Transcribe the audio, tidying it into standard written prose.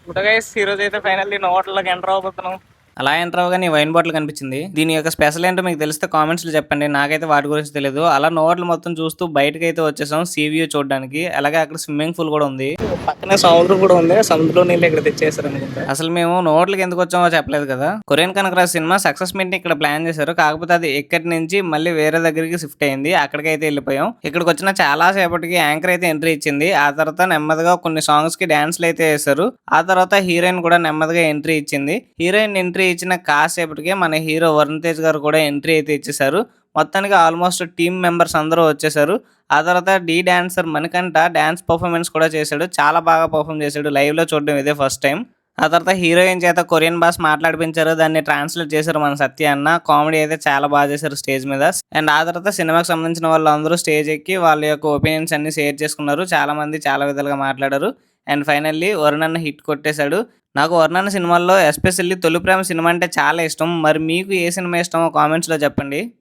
ఇప్పుడు గైస్ ఈ రోజు అయితే ఫైనల్లీ నోట్లోకి ఎంటర్ అవబోతున్నాం. అలా ఎంటర్ అవ్వగానే ఈ వైన్ బాటిల్ కనిపించింది. దీని యొక్క స్పెషల్ ఏంటో మీకు తెలిస్తే కామెంట్స్ లో చెప్పండి. నాకైతే వాటి గురించి తెలియదు. అలా నోట్లు మొత్తం చూస్తూ బయటకు అయితే వచ్చేసాం సీ వ్యూ చూడడానికి. అలాగే అక్కడ స్విమ్మింగ్ పూల్ కూడా ఉంది. పక్కనే సముద్రం కూడా ఉంది. సముద్రంలో నీళ్ళు ఇక్కడ తెచ్చేసారు అనుకుంటా. అసలు మేము నోట్లకి ఎందుకు వచ్చామో చెప్పలేదు కదా. Korean Kanakaraj cinema success meet ఇక్కడ ప్లాన్ చేశారు. కాకపోతే అది ఇక్కడి నుంచి మళ్ళీ వేరే దగ్గరికి షిఫ్ట్ అయింది. అక్కడికైతే వెళ్ళిపోయాం. ఇక్కడికి వచ్చిన చాలా సేపటికి యాంకర్ అయితే ఎంట్రీ ఇచ్చింది. ఆ తర్వాత నెమ్మదిగా కొన్ని సాంగ్స్ కి డాన్స్లు అయితే వేశారు. ఆ తర్వాత హీరోయిన్ కూడా నెమ్మదిగా ఎంట్రీ ఇచ్చింది. హీరోయిన్ ఎంట్రీ ఇచ్చిన కాసేపటికే మన హీరో వరుణ్ తేజ్ గారు కూడా ఎంట్రీ అయితే ఇచ్చేసారు. మొత్తానికి ఆల్మోస్ట్ టీమ్ మెంబర్స్ అందరూ వచ్చేసారు. ఆ తర్వాత the dancer Manikanta dance performance కూడా చేశాడు. చాలా బాగా పర్ఫార్మ్ చేశాడు. లైవ్ లో చూడడం ఇదే ఫస్ట్ టైం. ఆ తర్వాత హీరోయిన్ చేత కొరియన్ భాష మాట్లాడిపించారు. దాన్ని ట్రాన్స్లేట్ చేశారు మన సత్య అన్న. కామెడీ అయితే చాలా బాగా చేశారు స్టేజ్ మీద. అండ్ ఆ తర్వాత సినిమాకి సంబంధించిన వాళ్ళందరూ స్టేజ్ ఎక్కి వాళ్ళ యొక్క ఒపీనియన్స్ అన్ని షేర్ చేసుకున్నారు. చాలా మంది చాలా విధాలుగా మాట్లాడారు. అండ్ ఫైనల్లీ వరుణ్ అన్న హిట్ కొట్టేశాడు. నాకు వరుణ్ అన్న సినిమాల్లో ఎస్పెషల్లీ తొలి ప్రేమ సినిమా అంటే చాలా ఇష్టం. మరి మీకు ఏ సినిమా ఇష్టమో కామెంట్స్లో చెప్పండి.